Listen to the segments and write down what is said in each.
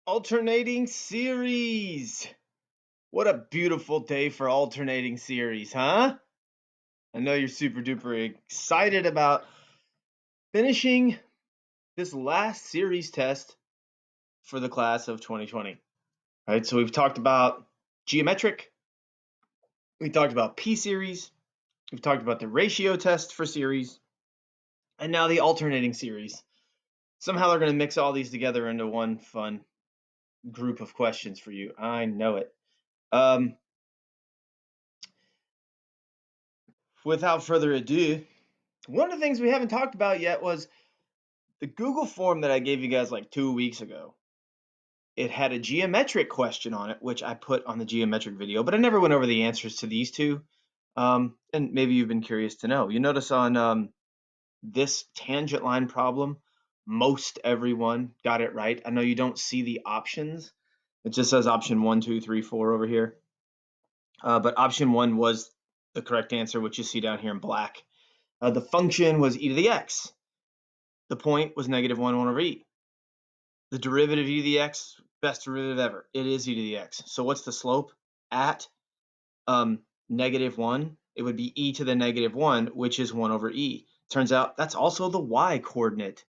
Alternating series. What a beautiful day for alternating series, huh? I know you're super duper excited about finishing this last series test for the class of 2020. Right? So we've talked about geometric, we talked about P series, we've talked about the ratio test for series, and now the alternating series. Somehow they're going to mix all these together into one fun group of questions for you. I know it. Without further ado, one of the things we haven't talked about yet was the Google form that I gave you guys like 2 weeks ago. It had a geometric question on it, which I put on the geometric video, but I never went over the answers to these two. And maybe you've been curious to know. You notice on this tangent line problem, most everyone got it right. I know you don't see the options. It just says option 1, 2, 3, 4 over here. But option 1 was the correct answer, which you see down here in black. The function was e to the x. The point was -1 1 over e. The derivative e to the x, best derivative ever. It is e to the x. So what's the slope at -1? It would be e to the -1, which is 1 over e. Turns out that's also the y coordinate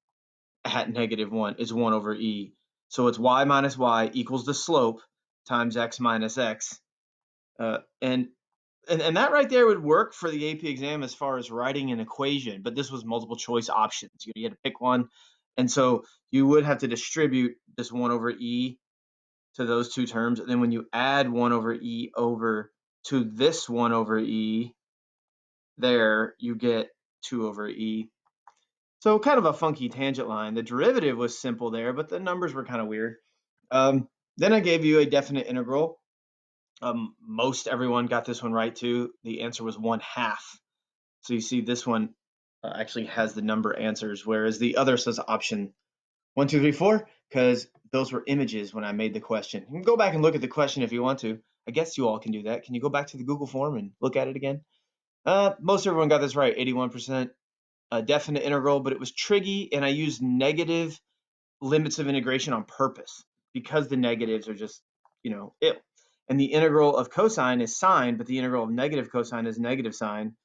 at -1 is 1 over e. So it's y minus y equals the slope times x minus x. And that right there would work for the AP exam as far as writing an equation, but this was multiple choice options. You had to pick one. And so you would have to distribute this 1 over e to those two terms. And then when you add 1 over e over to this 1 over e there, you get 2 over e. So kind of a funky tangent line. The derivative was simple there, but the numbers were kind of weird. Then I gave you a definite integral. Most everyone got this one right too. The answer was 1/2. So you see this one actually has the number answers, whereas the other says option 1, 2, 3, 4, because those were images when I made the question. You can go back and look at the question if you want to. I guess you all can do that. Can you go back to the Google form and look at it again? Most everyone got this right, 81%. Definite integral, but it was tricky, and I used negative limits of integration on purpose because the negatives are just, ill. And the integral of cosine is sine, but the integral of negative cosine is negative sine.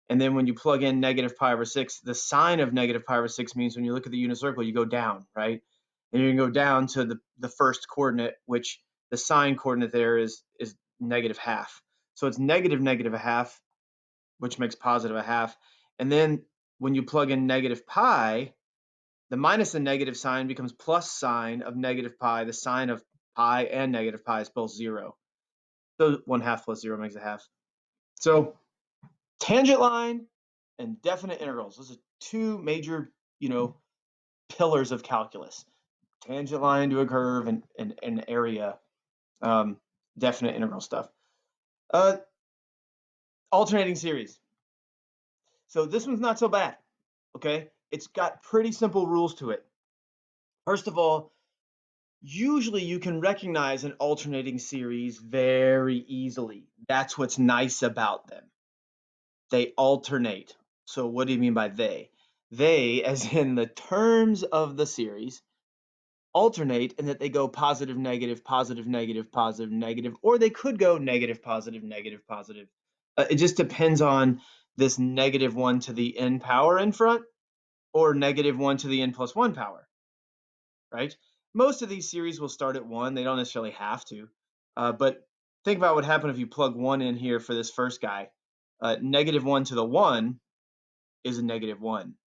And then when you plug in -π/6, the sign of -π/6 means when you look at the unit circle, you go down, right? And you can go down to the first coordinate, which the sine coordinate there is -1/2. So it's -1/2, which makes +1/2. And then when you plug in -π, the minus the negative sign becomes plus sign of -π. The sign of pi and -π is both 0. So 1/2 plus 0 makes 1/2. So tangent line and definite integrals. Those are two major, pillars of calculus. Tangent line to a curve and an area, definite integral stuff. Alternating series. So this one's not so bad, okay? It's got pretty simple rules to it. First of all, usually you can recognize an alternating series very easily. That's what's nice about them. They alternate. So what do you mean by they? They, as in the terms of the series, alternate in that they go positive, negative, positive, negative, positive, negative, or they could go negative, positive, negative, positive. It just depends on this -1 to the n power in front or -1 to the n plus 1 power, right? Most of these series will start at 1. They don't necessarily have to. But think about what happened if you plug 1 in here for this first guy. -1 to the 1 is a -1.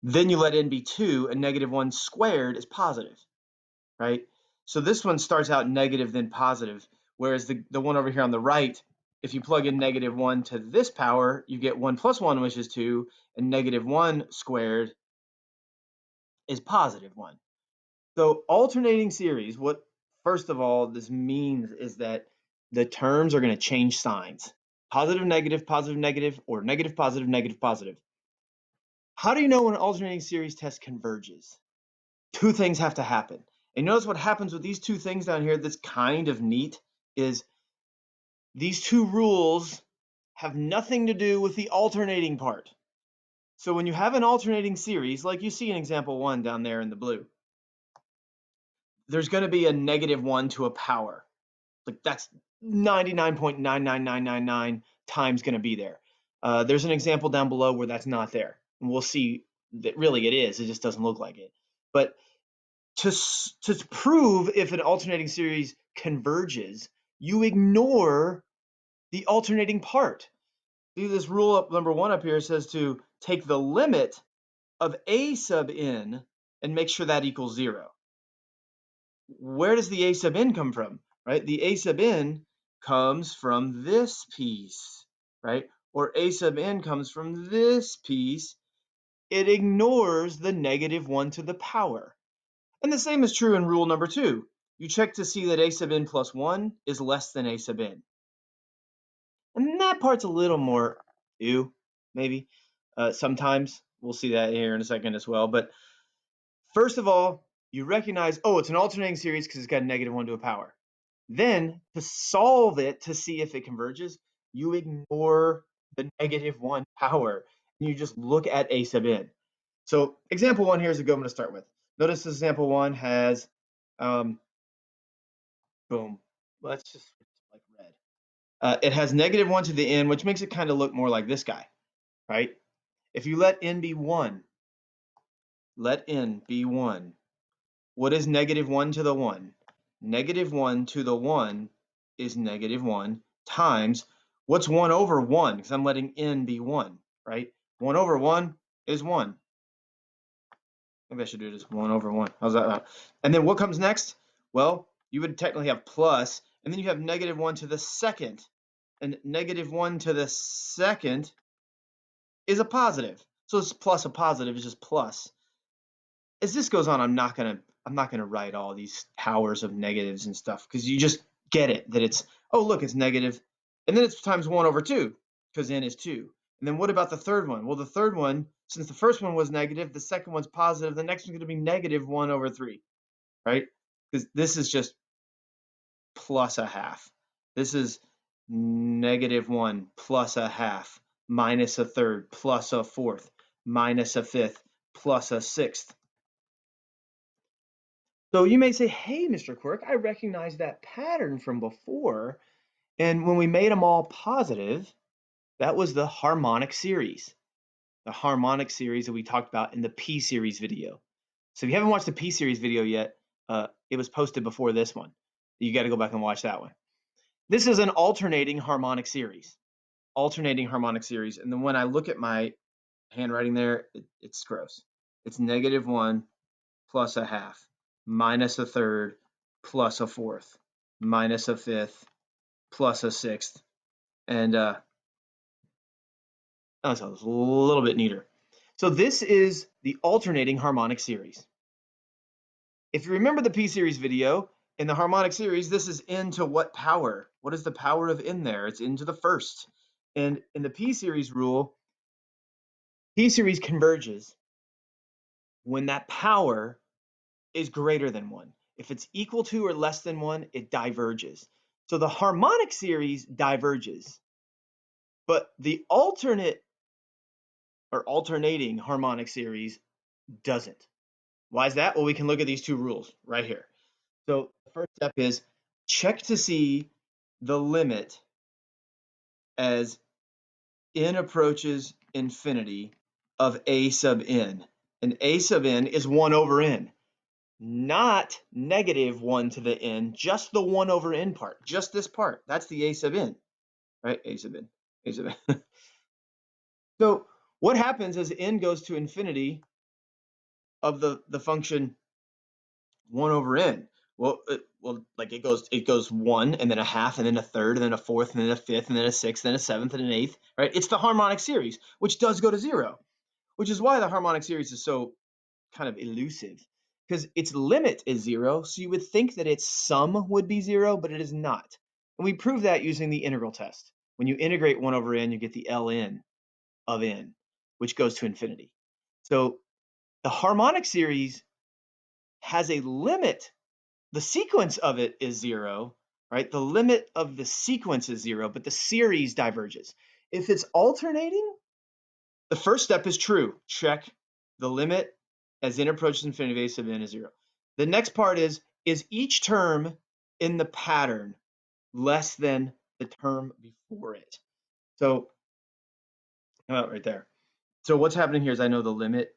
Then you let n be 2, and -1 squared is positive, right? So this one starts out negative, then positive, whereas the one over here on the right, if you plug in -1 to this power, you get 1 plus 1, which is 2, and -1 squared is +1. So alternating series, what first of all this means is that the terms are going to change signs. Positive, negative, or negative, positive, negative, positive. How do you know when an alternating series test converges? Two things have to happen. And notice what happens with these two things down here that's kind of neat is these two rules have nothing to do with the alternating part. So when you have an alternating series, like you see in example 1 down there in the blue, there's going to be a -1 to a power. Like that's 99.99999 times going to be there. There's an example down below where that's not there. And we'll see that really it is. It just doesn't look like it. But to prove if an alternating series converges, you ignore the alternating part. See this rule up number 1 up here says to take the limit of a sub n and make sure that equals 0. Where does the a sub n come from, right? The a sub n comes from this piece, right? Or a sub n comes from this piece. It ignores the -1 to the power. And the same is true in rule number 2. You check to see that a sub n plus 1 is less than a sub n. And that part's a little more maybe. Sometimes we'll see that here in a second as well. But first of all, you recognize, oh, it's an alternating series because it's got a -1 to a power. Then to solve it to see if it converges, you ignore the -1 power and you just look at a sub n. So example 1 here is a good one to start with. Notice example 1 has, boom, let's just like red. It has -1 to the n, which makes it kind of look more like this guy, right? If you let n be 1, let n be 1. What is -1 to the 1? -1 to the 1 is -1 times, what's 1 over 1? Because I'm letting n be 1, right? 1 over 1 is 1. Maybe I should do it as 1 over 1. How's that? And then what comes next? Well, you would technically have plus, and then you have -1 to the second. And -1 to the second is a positive. So it's plus a positive is just plus. As this goes on, I'm not gonna write all these powers of negatives and stuff because you just get it that it's, oh look, it's negative, and then it's times 1 over 2 because n is 2. And then what about the third one? Well, the third one, since the first one was negative, the second one's positive, the next one's gonna be -1 over 3, right? Because this is just plus a half. This is -1 plus a half minus a third plus a fourth minus a fifth plus a sixth. So you may say, hey, Mr. Quirk, I recognize that pattern from before. And when we made them all positive, that was the harmonic series. The harmonic series that we talked about in the P series video. So if you haven't watched the P series video yet, it was posted before this one. You got to go back and watch that one. This is an alternating harmonic series. Alternating harmonic series. And then when I look at my handwriting there, it's gross. It's -1 plus a half minus a third plus a fourth minus a fifth plus a sixth. And oh, so it's a little bit neater. So this is the alternating harmonic series. If you remember the P series video, in the harmonic series, this is n to what power? What is the power of n there? It's n to the first. And in the P series rule, P series converges when that power is greater than 1. If it's equal to or less than 1, it diverges. So the harmonic series diverges, but the alternate or alternating harmonic series doesn't. Why is that? Well, we can look at these two rules right here. So the first step is check to see the limit as n approaches infinity of a sub n. And a sub n is 1 over n. Not -1 to the n, just the 1 over n part, just this part. That's the a sub n, right? A sub n, a sub n. So what happens as n goes to infinity of the function 1 over n? Well, like it goes 1 and then a half and then a third and then a fourth and then a fifth and then a sixth and a seventh and an eighth, right? It's the harmonic series, which does go to 0, which is why the harmonic series is so kind of elusive, because its limit is 0, so you would think that its sum would be 0, but it is not. And we prove that using the integral test. When you integrate 1 over n, you get the ln of n, which goes to infinity. So the harmonic series has a limit. The sequence of it is 0, right? The limit of the sequence is 0, but the series diverges. If it's alternating, the first step is true. Check the limit as n approaches infinity of a sub n is 0. The next part is is each term in the pattern less than the term before it? So, how about right there? So what's happening here is I know the limit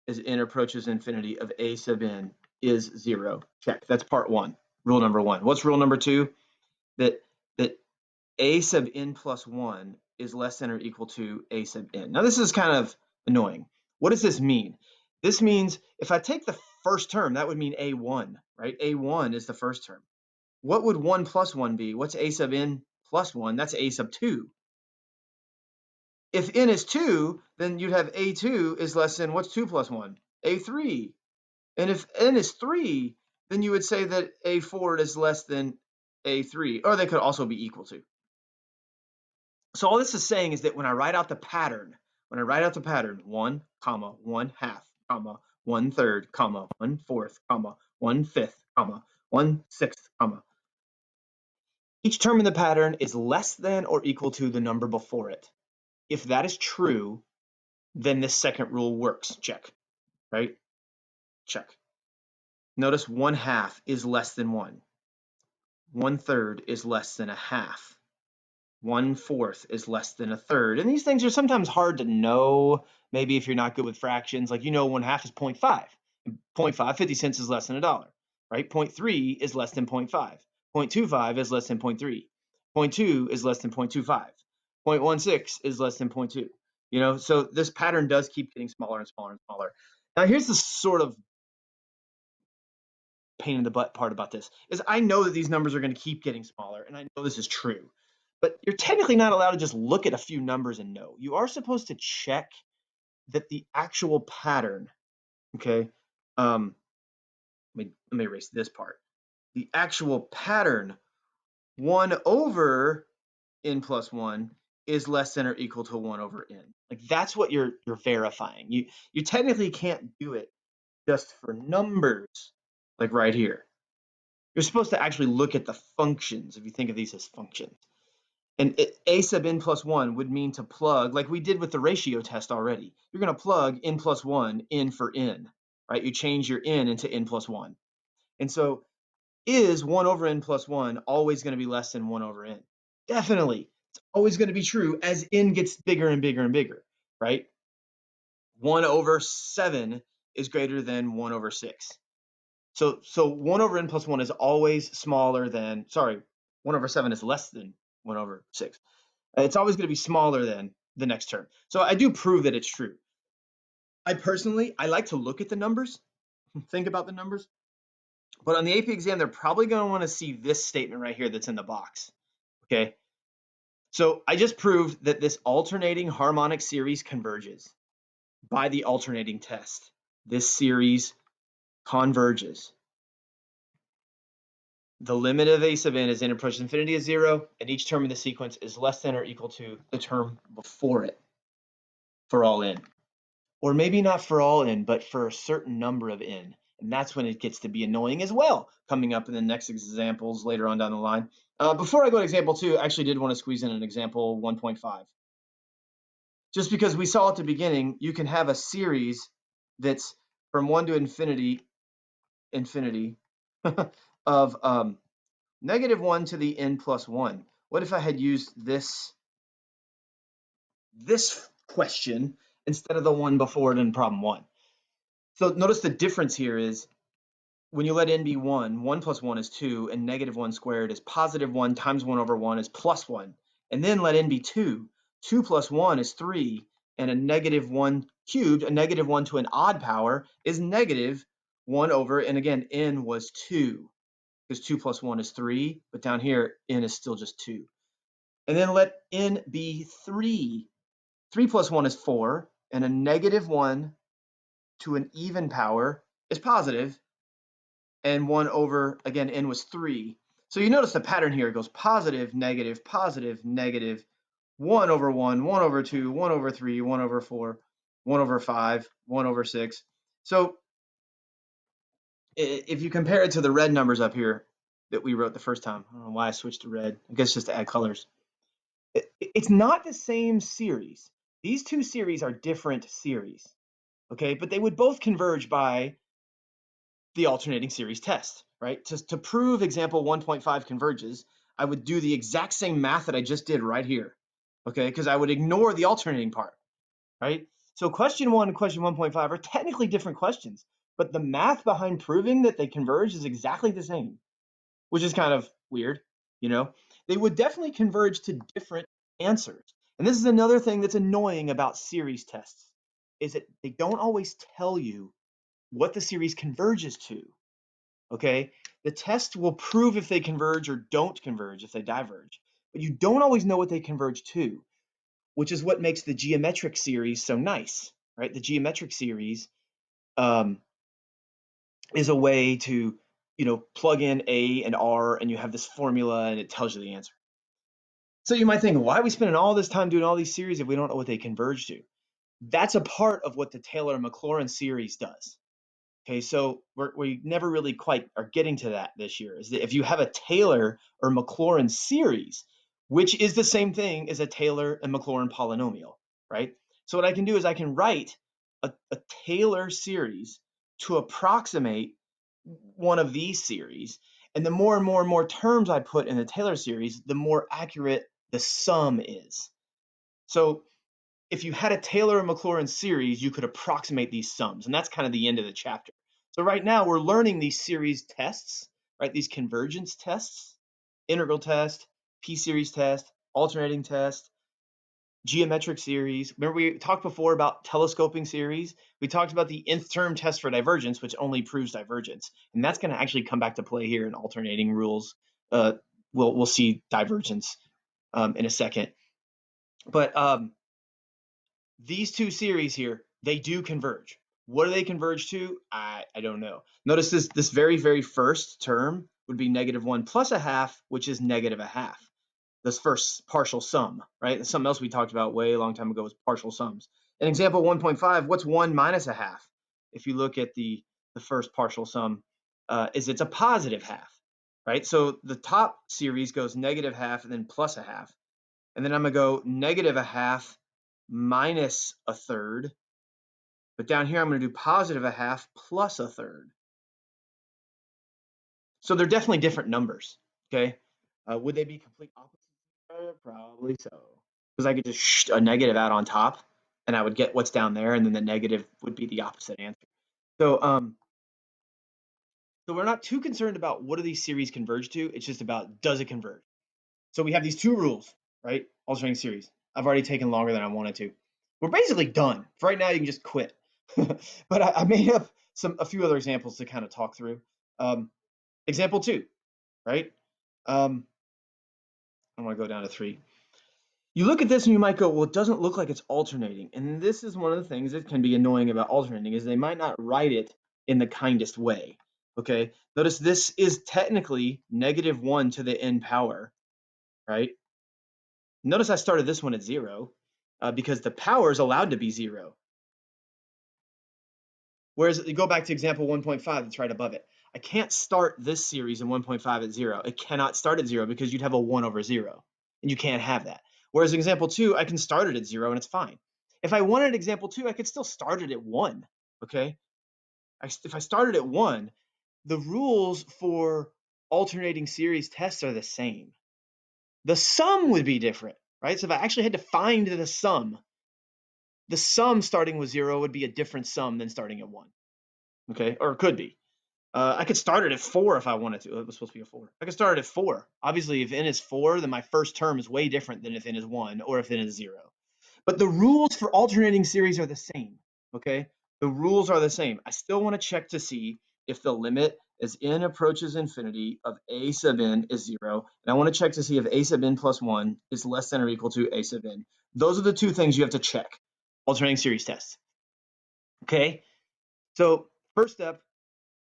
as n approaches infinity of a sub n is 0. Check. That's part 1, rule number 1. What's rule number 2? That a sub n plus 1 is less than or equal to a sub n. Now this is kind of annoying. What does this mean? This means if I take the first term, that would mean a1, right? a1 is the first term. What would 1 plus 1 be? What's a sub n plus 1? That's a sub 2. If n is 2, then you'd have a2 is less than, what's 2 plus 1? a3. And if n is 3, then you would say that a4 is less than a3, or they could also be equal to. So all this is saying is that when I write out the pattern, 1, comma, 1 half, comma, 1/3, comma, 1/4, comma, 1/5, comma, 1/6, comma, each term in the pattern is less than or equal to the number before it. If that is true, then this second rule works. Check, right? Check. Notice 1 half is less than 1. 1/3 is less than a half. 1/4 is less than a third. And these things are sometimes hard to know. Maybe if you're not good with fractions, like 1 half is 0.5. 0.5, 50 cents is less than $1, right? 0.3 is less than 0.5. 0.25 is less than 0.3. 0.2 is less than 0.25. 0.16 is less than 0.2. So this pattern does keep getting smaller and smaller and smaller. Now here's the sort of pain in the butt part about this, is I know that these numbers are going to keep getting smaller, and I know this is true. But you're technically not allowed to just look at a few numbers and know. You are supposed to check that the actual pattern, okay? Let me erase this part. The actual pattern 1 over n plus 1 is less than or equal to 1 over n. Like that's what you're verifying. You technically can't do it just for numbers, like right here. You're supposed to actually look at the functions if you think of these as functions. And a sub n plus 1 would mean to plug, like we did with the ratio test already. You're going to plug n plus 1 in for n, right? You change your n into n plus 1. And so is 1 over n plus 1 always going to be less than 1 over n? Definitely. It's always going to be true as n gets bigger and bigger and bigger, right? 1 over 7 is greater than 1 over 6. So 1 over n plus 1 is always smaller than, 1 over 7 is less than 1 over 6. It's always going to be smaller than the next term. So I do prove that it's true. I like to look at the numbers, think about the numbers. But on the AP exam, they're probably going to want to see this statement right here that's in the box, okay? So I just proved that this alternating harmonic series converges by the alternating test. This series converges. The limit of a sub n as n approaches infinity is 0, and each term in the sequence is less than or equal to the term before it for all n. Or maybe not for all n, but for a certain number of n. And that's when it gets to be annoying as well, coming up in the next examples later on down the line. Before I go to example 2, I actually did want to squeeze in an example 1.5. Just because we saw at the beginning, you can have a series that's from 1 to infinity of -1 to the n plus 1. What if I had used this question instead of the one before it in problem 1? So notice the difference here is when you let n be 1, 1 plus 1 is 2, and -1 squared is +1 times 1 over 1 is +1. And then let n be 2. 2 plus 1 is 3, and a -1 cubed, a -1 to an odd power, is -1 over, and again, n was 2, because 2 plus 1 is 3, but down here, n is still just 2. And then let n be 3. 3 plus 1 is 4, and a -1 to an even power is positive, and 1 over, again, n was 3. So you notice the pattern here. It goes positive, negative, 1 over 1, 1 over 2, 1 over 3, 1 over 4, 1 over 5, 1 over 6. So if you compare it to the red numbers up here that we wrote the first time, I don't know why I switched to red. I guess just to add colors. It's not the same series. These two series are different series, okay? But they would both converge by the alternating series test, right? To prove example 1.5 converges, I would do the exact same math that I just did right here, okay? Because I would ignore the alternating part, right? So question 1 and question 1.5 are technically different questions, but the math behind proving that they converge is exactly the same, which is kind of weird, you know? They would definitely converge to different answers. And this is another thing that's annoying about series tests, is that they don't always tell you what the series converges to, okay? The test will prove if they converge or don't converge if they diverge, but you don't always know what they converge to, which is what makes the geometric series so nice, right? The geometric series is a way to, plug in A and R and you have this formula and it tells you the answer. So you might think, why are we spending all this time doing all these series if we don't know what they converge to? That's a part of what the Taylor-Maclaurin series does. Okay, so we never really quite are getting to that this year, is that if you have a Taylor or Maclaurin series, which is the same thing as a Taylor and Maclaurin polynomial, right? So what I can do is I can write a Taylor series to approximate one of these series, and the more and more and more terms I put in the Taylor series, the more accurate the sum is. So if you had a Taylor and Maclaurin series, you could approximate these sums, and that's kind of the end of the chapter. So right now we're learning these series tests, right? These convergence tests, integral test, p-series test, alternating test, geometric series. Remember we talked before about telescoping series? We talked about the nth term test for divergence, which only proves divergence, and that's going to actually come back to play here in alternating rules. We'll see divergence in a second, but these two series here, they do converge. What do they converge to? I don't know. Notice this very, very first term would be -1 plus a half, which is -1/2. This first partial sum, right? Something else we talked about way a long time ago was partial sums. In example 1.5, what's 1 minus a half? If you look at the first partial sum, it's a positive half, right? So the top series goes -1/2 and then plus a half. And then I'm going to go -1/2 minus a third. But down here, I'm going to do +1/2 plus a third. So they're definitely different numbers, okay? Would they be complete opposites? Probably so. Because I could just a negative out on top, and I would get what's down there, and then the negative would be the opposite answer. So, so we're not too concerned about what do these series converge to. It's just about, does it converge? So we have these two rules, right? Alternating series. I've already taken longer than I wanted to. We're basically done. For right now, you can just quit. But I made up a few other examples to kind of talk through. Example 2, right? I want to go down to 3. You look at this and you might go, well, it doesn't look like it's alternating. And this is one of the things that can be annoying about alternating, is they might not write it in the kindest way. Okay, notice this is technically -1 to the n power, right? Notice I started this one at 0 because the power is allowed to be 0. Whereas you go back to example 1.5 that's right above it. I can't start this series in 1.5 at 0. It cannot start at 0 because you'd have a 1 over 0, and you can't have that. Whereas example 2, I can start it at 0 and it's fine. If I wanted example 2, I could still start it at 1, okay? If I started at 1, the rules for alternating series tests are the same. The sum would be different, right? So if I actually had to find the sum starting with 0 would be a different sum than starting at 1, okay? Or it could be. I could start it at 4 if I wanted to. It was supposed to be a 4. I could start it at 4. Obviously, if n is 4, then my first term is way different than if n is 1 or if n is 0. But the rules for alternating series are the same, okay? The rules are the same. I still want to check to see if the limit as n approaches infinity of a sub n is 0. And I want to check to see if a sub n plus 1 is less than or equal to a sub n. Those are the two things you have to check. Alternating series tests. Okay, so first step,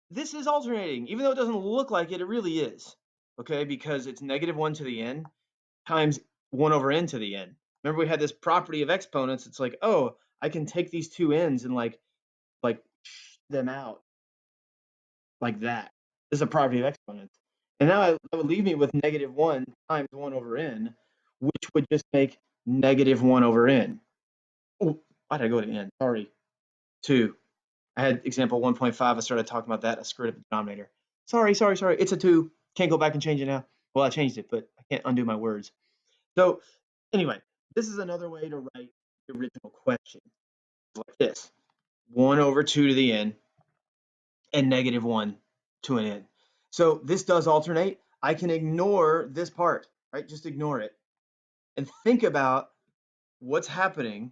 this is alternating. Even though it doesn't look like it, it really is. Okay, because it's -1 to the n times 1 over n to the n. Remember we had this property of exponents. It's like, oh, I can take these two n's and like them out like that. This is a property of exponents. And now that would leave me with -1 times 1 over n, which would just make -1 over n. Oh, why did I go to n? Sorry. 2. I had example 1.5. I started talking about that. I screwed up the denominator. Sorry. It's a 2. Can't go back and change it now. Well, I changed it, but I can't undo my words. So anyway, this is another way to write the original question. Like this. 1 over 2 to the n and negative 1 to an n. So this does alternate. I can ignore this part, right? Just ignore it. And think about what's happening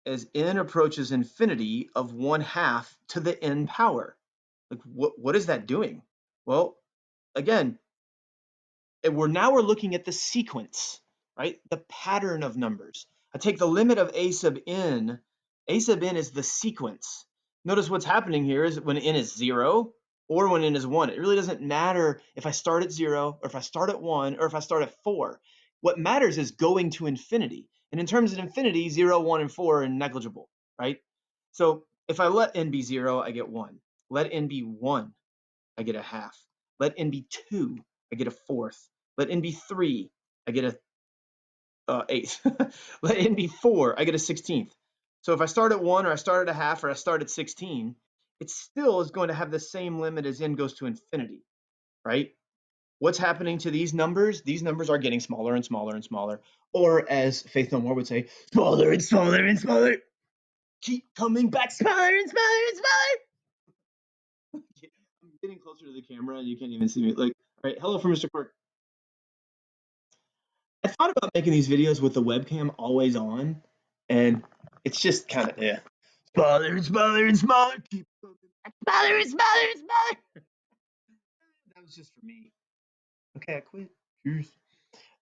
as n approaches infinity of 1/2 to the n power. Like what is that doing? Well, again, we're looking at the sequence, right? The pattern of numbers. I take the limit of a sub n. A sub n is the sequence. Notice what's happening here is when n is 0 or when n is 1. It really doesn't matter if I start at 0 or if I start at 1 or if I start at 4. What matters is going to infinity. And in terms of infinity, 0, 1, and 4 are negligible, right? So if I let n be 0, I get 1. Let n be 1, I get a half. Let n be 2, I get a fourth. Let n be 3, I get a eighth. Let n be 4, I get a 16th. So if I start at 1 or I start at a half or I start at 16, it still is going to have the same limit as n goes to infinity, right? What's happening to these numbers? These numbers are getting smaller and smaller and smaller. Or as Faith No More would say, smaller and smaller and smaller. Keep coming back smaller and smaller and smaller. I'm getting closer to the camera and you can't even see me. Like, all right, hello from Mr. Quirk. I thought about making these videos with the webcam always on, and it's just kind of, yeah. Smaller and smaller and smaller. Keep coming back smaller and smaller and smaller. That was just for me. Okay, I quit. Cheers.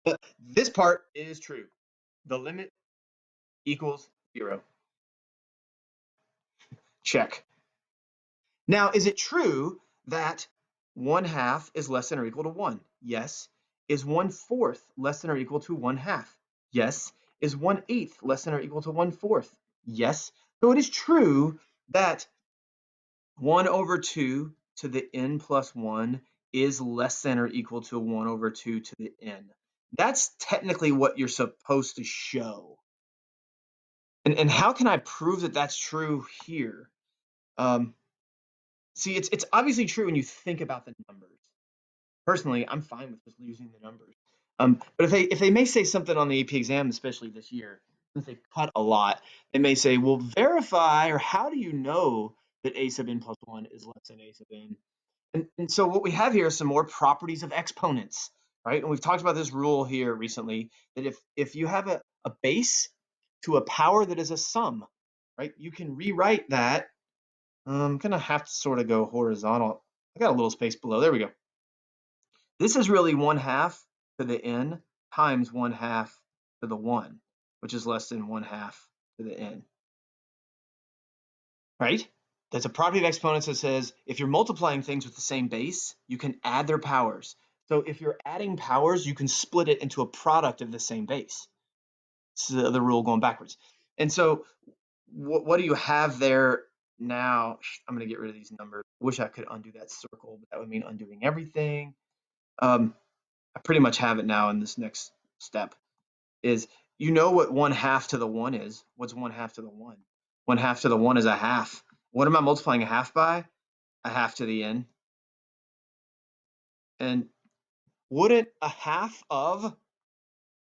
But this part is true. The limit equals 0. Check. Now, is it true that 1/2 is less than or equal to 1? Yes. Is 1/4 less than or equal to 1/2? Yes. Is 1/8 less than or equal to 1/4? Yes. So it is true that 1 over 2 to the n plus 1 is less than or equal to 1 over 2 to the n. That's technically what you're supposed to show. And how can I prove that that's true here? See, it's obviously true when you think about the numbers. Personally, I'm fine with just using the numbers. But if they may say something on the AP exam, especially this year, since they cut a lot, they may say, well, verify, or how do you know that a sub n plus 1 is less than a sub n? And so what we have here are some more properties of exponents, right? And we've talked about this rule here recently, that if you have a base to a power that is a sum, right, you can rewrite that. I'm going to have to sort of go horizontal. I got a little space below. There we go. This is really 1/2 to the n times 1/2 to the 1, which is less than 1/2 to the n, right? That's a property of exponents that says if you're multiplying things with the same base, you can add their powers. So if you're adding powers, you can split it into a product of the same base. This is the rule going backwards. And so what do you have there now? I'm going to get rid of these numbers. Wish I could undo that circle, but that would mean undoing everything. I pretty much have it now in this next step. Is you know what 1/2 to the 1 is. What's 1/2 to the 1? 1/2 to the 1 is a half. What am I multiplying a half by? A half to the n. And wouldn't a half of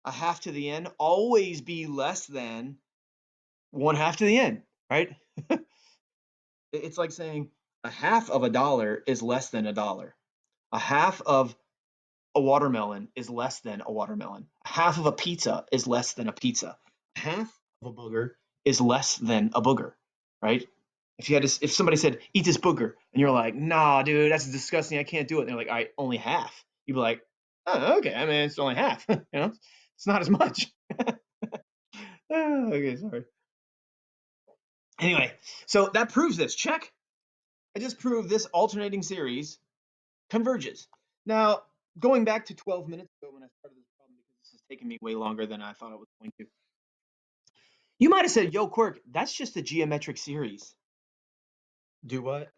a half to the n always be less than 1/2 to the n, right? It's like saying a half of a dollar is less than a dollar. A half of a watermelon is less than a watermelon. Half of a pizza is less than a pizza. Half of a booger is less than a booger, right? If somebody said, eat this booger, and you're like, nah, dude, that's disgusting, I can't do it. And they're like, all right, only half. You'd be like, oh, okay, I mean, it's only half, it's not as much. Okay, sorry. Anyway, so that proves this, check. I just proved this alternating series converges. Now, going back to 12 minutes ago when I started this problem, because this has taken me way longer than I thought it was going to. You might have said, yo, Quirk, that's just a geometric series. Do what?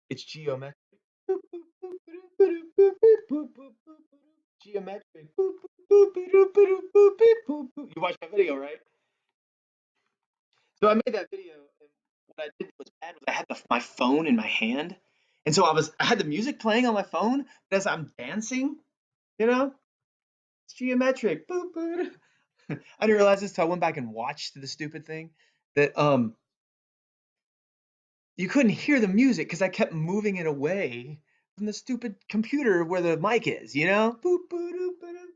It's geometric. Geometric. You watched my video, right? So I made that video, and what I did was bad was I had my phone in my hand, and so I had the music playing on my phone as I'm dancing. You know, it's geometric. Boop, boop. I didn't realize this till I went back and watched the stupid thing that you couldn't hear the music because I kept moving it away from the stupid computer where the mic is. You know, boop, boop, boop, boop.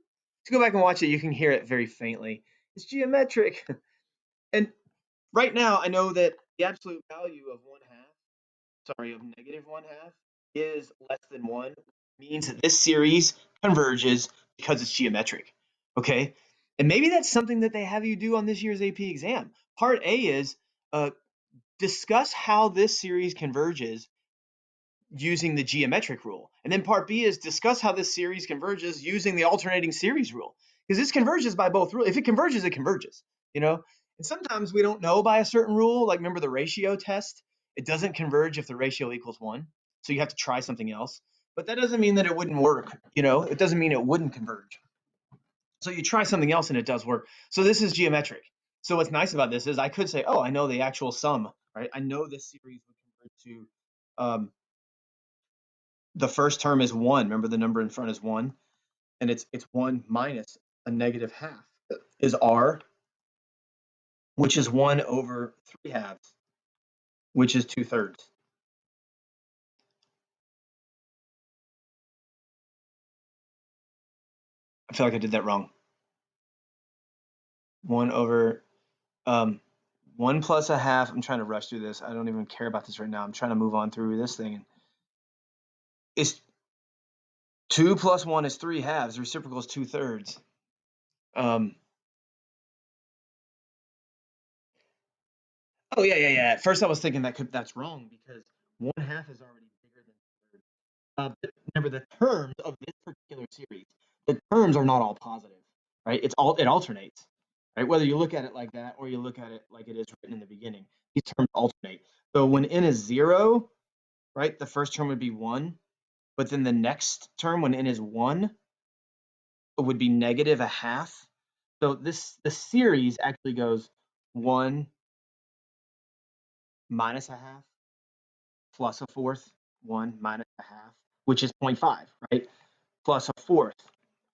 To go back and watch it, you can hear it very faintly. It's geometric, and right now I know that the absolute value of of negative 1/2 is less than 1, means that this series converges because it's geometric. Okay? And maybe that's something that they have you do on this year's AP exam. Part A is discuss how this series converges using the geometric rule. And then part B is discuss how this series converges using the alternating series rule. Because this converges by both rules. If it converges, it converges, you know? And sometimes we don't know by a certain rule, like remember the ratio test? It doesn't converge if the ratio equals 1. So you have to try something else. But that doesn't mean that it wouldn't work, you know? It doesn't mean it wouldn't converge. So you try something else and it does work. So this is geometric. So what's nice about this is I could say, oh, I know the actual sum, right? I know this series would converge to the first term is 1. Remember the number in front is 1, and it's 1 minus a negative half is r, which is 1 over 3/2, which is 2/3. I feel like I did that wrong. 1 over 1 plus a half. I'm trying to rush through this. I don't even care about this right now. I'm trying to move on through this thing. It's 2 plus 1 is 3/2. The reciprocal is 2/3. Oh yeah. At first I was thinking that's wrong because 1/2 is already bigger than 2/3. But remember the terms of this particular series, the terms are not all positive, right? It alternates, right? Whether you look at it like that or you look at it like it is written in the beginning, these terms alternate. So when n is 0, right, the first term would be 1, but then the next term when n is 1, it would be negative a half. So the series actually goes 1 minus a half plus a fourth, 1 minus a half, which is 0.5, right? Plus a fourth.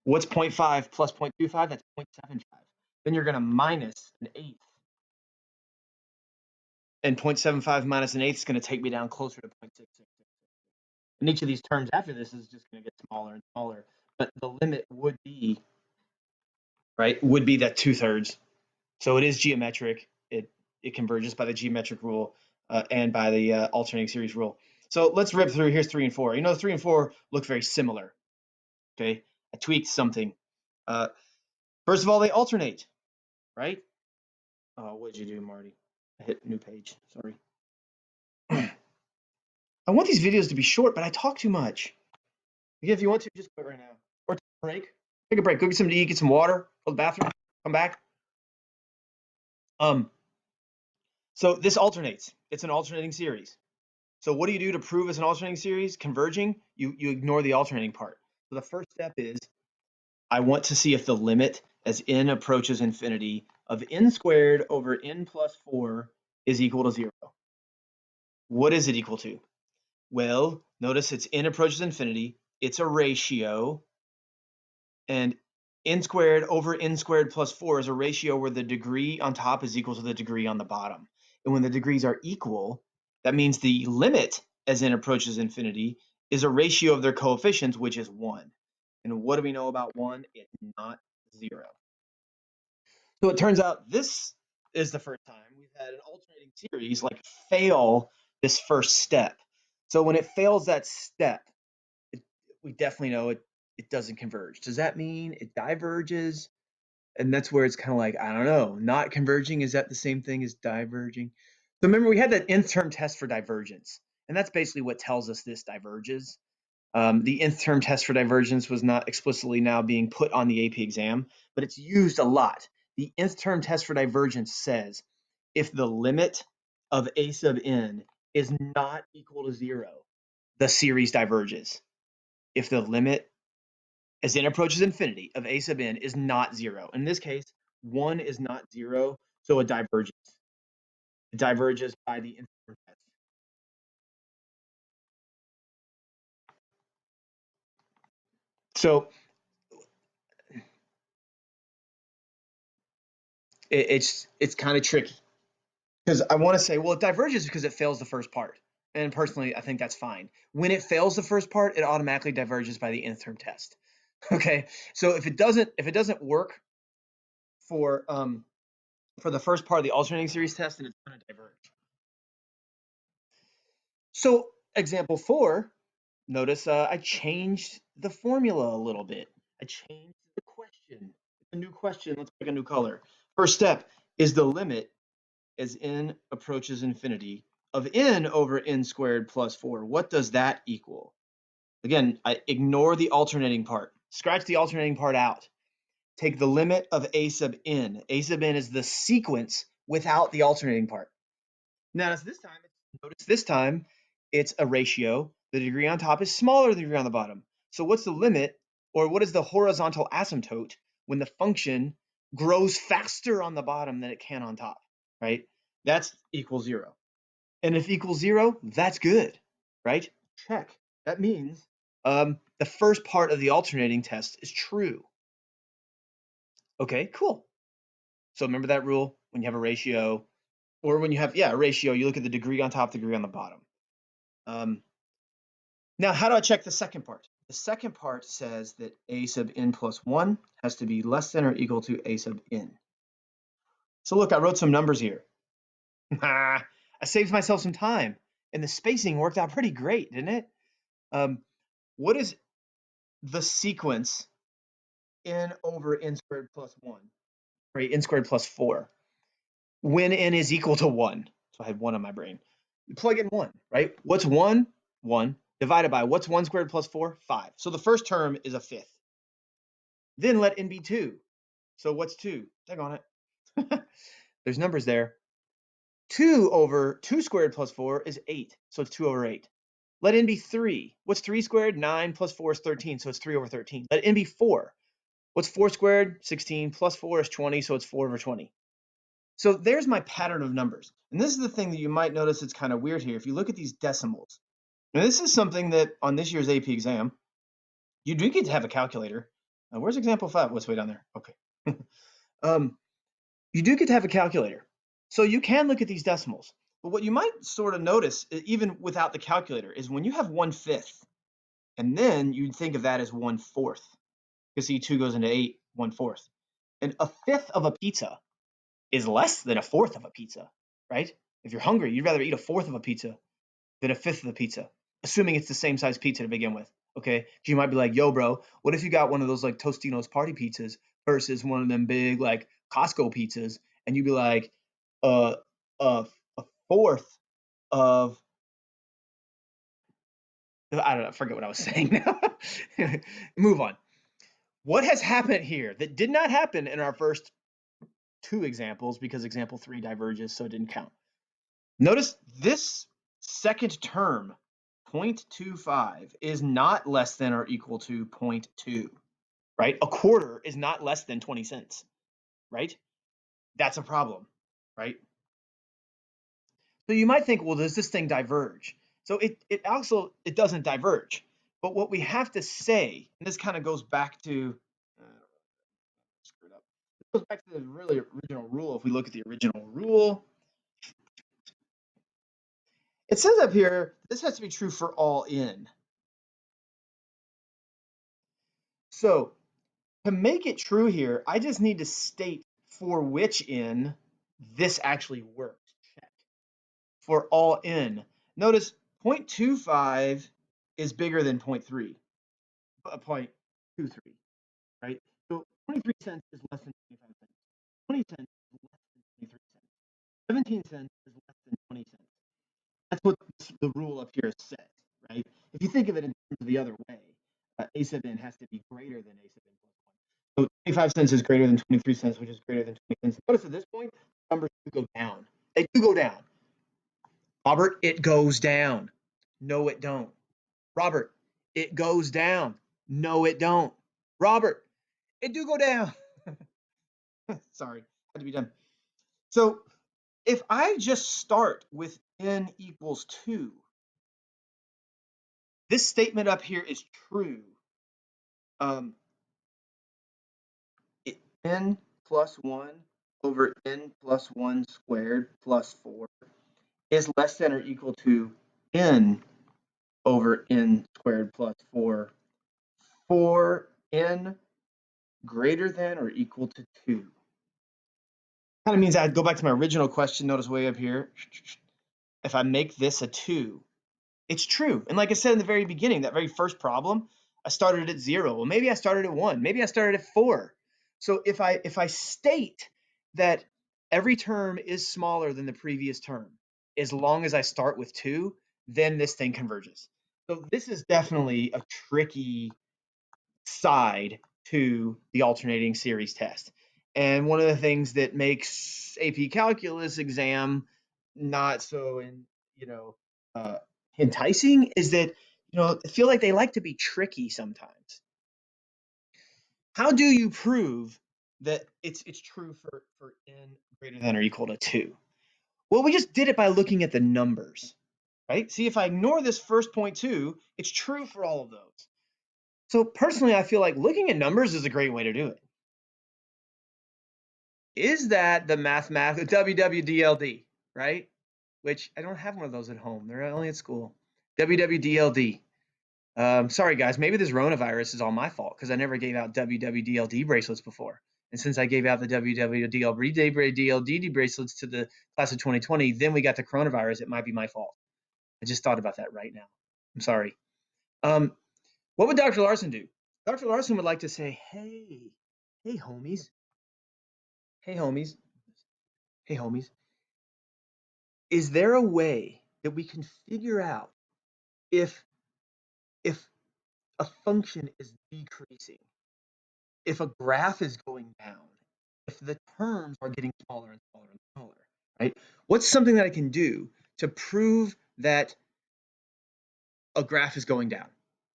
What's 0.5 plus 0.25? That's 0.75. Then you're going to minus an eighth. And 0.75 minus an eighth is going to take me down closer to 0.66. And each of these terms after this is just going to get smaller and smaller. But the limit would be, right, would be that 2/3. So it is geometric. It converges by the geometric rule and by the alternating series rule. So let's rip through. Here's 3 and 4. You know, 3 and 4 look very similar. Okay, I tweaked something. First of all, they alternate, right? Oh, what did you do, Marty? I hit new page. Sorry. I want these videos to be short, but I talk too much. Again, if you want to, just quit right now. Or take a break. Take a break. Go get something to eat, get some water, go to the bathroom, come back. So this alternates. It's an alternating series. So what do you do to prove it's an alternating series? Converging, you ignore the alternating part. So the first step is I want to see if the limit as n approaches infinity of n squared over n plus 4 is equal to 0. What is it equal to? Well, notice it's n approaches infinity. It's a ratio. And n squared over n squared plus 4 is a ratio where the degree on top is equal to the degree on the bottom. And when the degrees are equal, that means the limit as n approaches infinity is a ratio of their coefficients, which is 1. And what do we know about 1? It's not 0. So it turns out this is the first time we've had an alternating series like fail this first step. So when it fails that step, we definitely know it doesn't converge. Does that mean it diverges? And that's where it's kind of like, I don't know, not converging, is that the same thing as diverging? So remember, we had that nth term test for divergence, and that's basically what tells us this diverges. The nth term test for divergence was not explicitly now being put on the AP exam, but it's used a lot. The nth term test for divergence says if the limit of a sub n is not equal to 0, the series diverges. If the limit as n approaches infinity of a sub n is not 0, in this case, 1 is not 0, so it diverges. It diverges by the So it's kind of tricky because I want to say, well, it diverges because it fails the first part. And personally, I think that's fine. When it fails the first part, it automatically diverges by the nth term test. Okay, so if it doesn't work for the first part of the alternating series test, then it's going to diverge. So example 4, notice I changed the formula a little bit. I changed the question. A new question. Let's pick a new color. First step is the limit as n approaches infinity of n over n squared plus 4. What does that equal? Again, I ignore the alternating part. Scratch the alternating part out. Take the limit of a sub n. A sub n is the sequence without the alternating part. Now, notice this time it's a ratio. The degree on top is smaller than the degree on the bottom. So what's the limit, or what is the horizontal asymptote when the function grows faster on the bottom than it can on top, right? That's equals 0. And if equals 0, that's good, right? Check. That means the first part of the alternating test is true. Okay, cool. So remember that rule when you have a ratio, or when you have, a ratio, you look at the degree on top, degree on the bottom. Now, how do I check the second part? The second part says that a sub n plus 1 has to be less than or equal to a sub n. So look, I wrote some numbers here. I saved myself some time, and the spacing worked out pretty great, didn't it? What is the sequence n over n squared plus 1, right? N squared plus 4, when n is equal to 1. So I had 1 on my brain. You plug in 1, right? What's 1? 1 divided by what's 1 squared plus 4? 5. So the first term is a fifth. Then let n be 2. So what's 2? Tag on it. There's numbers there. 2 over 2 squared plus 4 is 8. So it's 2 over 8. Let n be 3. What's 3 squared? 9 plus 4 is 13. So it's 3 over 13. Let n be 4. What's 4 squared? 16 plus 4 is 20. So it's 4 over 20. So there's my pattern of numbers. And this is the thing that you might notice it's kind of weird here. If you look at these decimals, now this is something that on this year's AP exam, you do get to have a calculator. Where's example 5? What's way down there? Okay. You do get to have a calculator. So you can look at these decimals. But what you might sort of notice, even without the calculator, is when you have 1/5, and then you'd think of that as 1/4. Because see, 2 goes into 8, 1/4. And a fifth of a pizza is less than a fourth of a pizza, right? If you're hungry, you'd rather eat a fourth of a pizza than a fifth of the pizza, assuming it's the same size pizza to begin with. Okay, you might be like, yo, bro, what if you got one of those like Tostino's party pizzas versus one of them big like Costco pizzas, and you'd be like, a fourth of, I don't know, I forget what I was saying now. Move on. What has happened here that did not happen in our first 2 examples because example 3 diverges, so it didn't count? Notice this second term, 0.25, is not less than or equal to 0.2, right? A quarter is not less than 20 cents, right? That's a problem, right? So you might think, well, does this thing diverge? So it doesn't diverge. But what we have to say, and this kind of goes back to, screwed up. It goes back to the really original rule. If we look at the original rule, it says up here, this has to be true for all n. So to make it true here, I just need to state for which n this actually works. Check. For all n. Notice 0.25 is bigger than 0.3, 0.23, right? So 23 cents is less than 25 cents. 20 cents is less than 23 cents. 17 cents is less than 20 cents. That's what the rule up here says, right? If you think of it in terms of the other way, a sub n has to be greater than a sub n plus 1. So 25 cents is greater than 23 cents, which is greater than 20 cents. Notice at this point, numbers do go down. They do go down. Robert, it goes down. No, it don't. Robert, it goes down. No, it don't. Robert, it do go down. Sorry, had to be done. So if I just start with n equals 2, this statement up here is true um, n plus 1 over n plus 1 squared plus 4 is less than or equal to n over n squared plus 4 for n greater than or equal to 2. Kind of means I'd go back to my original question. Notice way up here. If I make this a 2, it's true. And like I said in the very beginning, that very first problem, I started at 0. Well, maybe I started at 1. Maybe I started at 4. So if I state that every term is smaller than the previous term, as long as I start with 2, then this thing converges. So this is definitely a tricky side to the alternating series test. And one of the things that makes AP Calculus exam not so uh, enticing is that I feel like they like to be tricky sometimes. How do you prove that it's true for n greater than or equal to 2? Well, we just did it by looking at the numbers, right? See, if I ignore this first point 2, it's true for all of those. So personally, I feel like looking at numbers is a great way to do it. Is that the mathematical WWDLD, right? Which I don't have one of those at home. They're only at school. WWDLD. Sorry, guys. Maybe this coronavirus is all my fault because I never gave out WWDLD bracelets before. And since I gave out the WWDLD bracelets to the class of 2020, then we got the coronavirus. It might be my fault. I just thought about that right now. I'm sorry. What would Dr. Larson do? Dr. Larson would like to say, hey, homies. Hey, homies. Hey, homies. Is there a way that we can figure out if a function is decreasing, if a graph is going down, if the terms are getting smaller and smaller and smaller, right? What's something that I can do to prove that a graph is going down,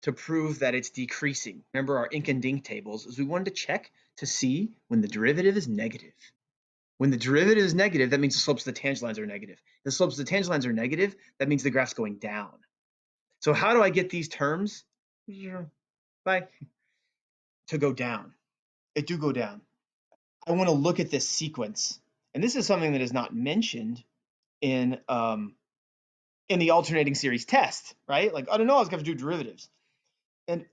to prove that it's decreasing? Remember our ink and dink tables is we wanted to check to see when the derivative is negative. When the derivative is negative, that means the slopes of the tangent lines are negative. The slopes of the tangent lines are negative, that means the graph's going down. So how do I get these terms to go down? It do go down. I want to look at this sequence. And this is something that is not mentioned in the alternating series test, right? Like, I don't know, I was going to do derivatives. And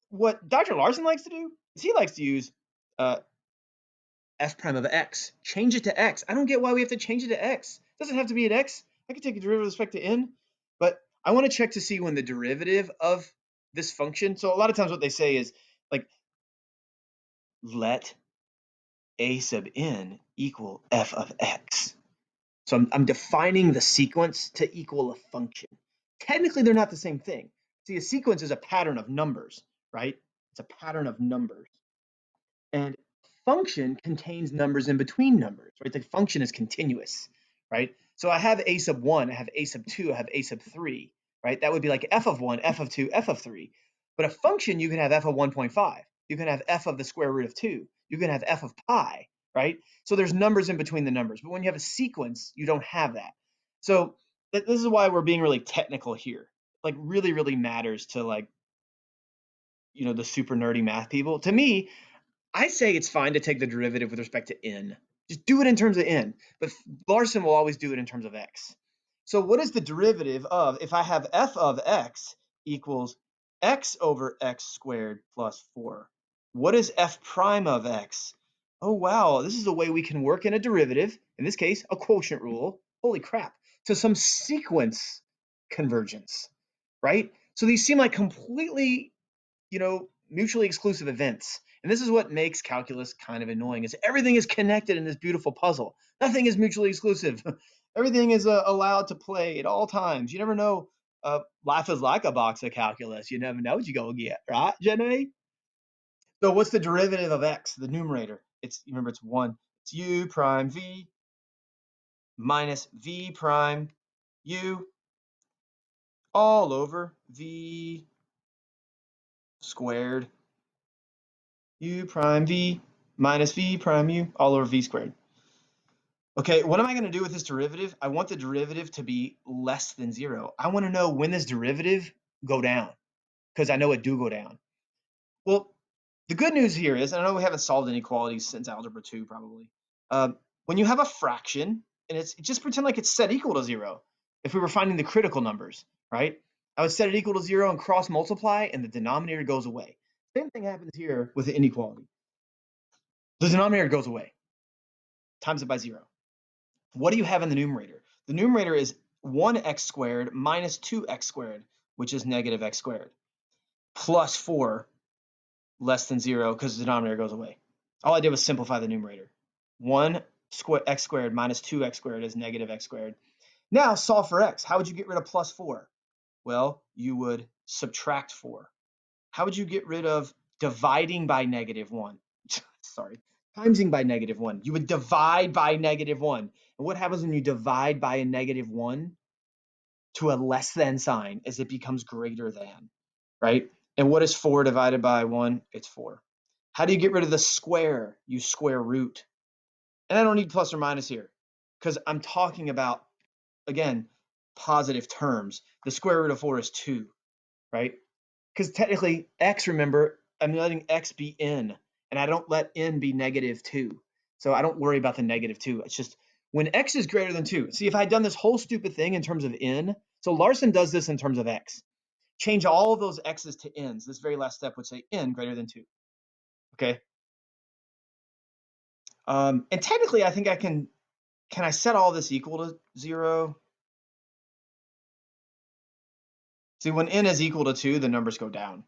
what Dr. Larson likes to do is he likes to use f prime of x. Change it to x. I don't get why we have to change it to x. It doesn't have to be an x. I can take a derivative with respect to n, but I want to check to see when the derivative of this function. So a lot of times what they say is like, let a sub n equal f of x. So I'm defining the sequence to equal a function. Technically, they're not the same thing. See, a sequence is a pattern of numbers, right? It's a pattern of numbers. And function contains numbers in between numbers, right? The function is continuous, right? So I have a sub 1, I have a sub 2, I have a sub 3, right? That would be like f of 1, f of 2, f of 3. But a function, you can have f of 1.5. You can have f of the square root of 2. You can have f of pi, right? So there's numbers in between the numbers. But when you have a sequence, you don't have that. So this is why we're being really technical here. Like really, really matters to like, the super nerdy math people. To me, I say it's fine to take the derivative with respect to n. Just do it in terms of n. But Larson will always do it in terms of x. So what is the derivative of, if I have f of x equals x over x squared plus 4? What is f prime of x? Oh, wow, this is a way we can work in a derivative, in this case, a quotient rule, holy crap, to some sequence convergence, right? So these seem like completely mutually exclusive events. And this is what makes calculus kind of annoying, is everything is connected in this beautiful puzzle. Nothing is mutually exclusive. Everything is allowed to play at all times. You never know. Life is like a box of calculus. You never know what you're going to get, right, Jenny? So what's the derivative of x, the numerator? Remember, it's 1. It's u prime v minus v prime u all over v squared u prime v minus v prime u all over v squared. Okay, what am I going to do with this derivative? I want the derivative to be less than 0. I want to know when this derivative go down, because I know it do go down. Well, The good news here is, and I know we haven't solved inequalities since algebra 2 probably. When you have a fraction, and it's just pretend like it's set equal to 0. If we were finding the critical numbers, right? I would set it equal to 0 and cross multiply, and the denominator goes away. Same thing happens here with the inequality. The denominator goes away, times it by 0. What do you have in the numerator? The numerator is 1x squared minus 2x squared, which is negative x squared, plus 4 less than 0 because the denominator goes away. All I did was simplify the numerator. 1x squared minus 2x squared is negative x squared. Now solve for x. How would you get rid of plus 4? Well, you would subtract 4. How would you get rid of dividing by negative 1? Sorry, timesing by negative 1. You would divide by negative 1. And what happens when you divide by a negative 1? To a less than sign as it becomes greater than, right? And what is 4 divided by 1? It's 4. How do you get rid of the square? You square root. And I don't need plus or minus here because I'm talking about, again, positive terms. The square root of 4 is 2, right? Because technically x, remember, I'm letting x be n, and I don't let n be negative 2. So I don't worry about the negative 2. It's just when x is greater than 2. See, if I had done this whole stupid thing in terms of n, so Larson does this in terms of x. Change all of those x's to n's. This very last step would say n greater than 2. Okay? And technically, I think I can I set all this equal to 0? See, when n is equal to 2, the numbers go down.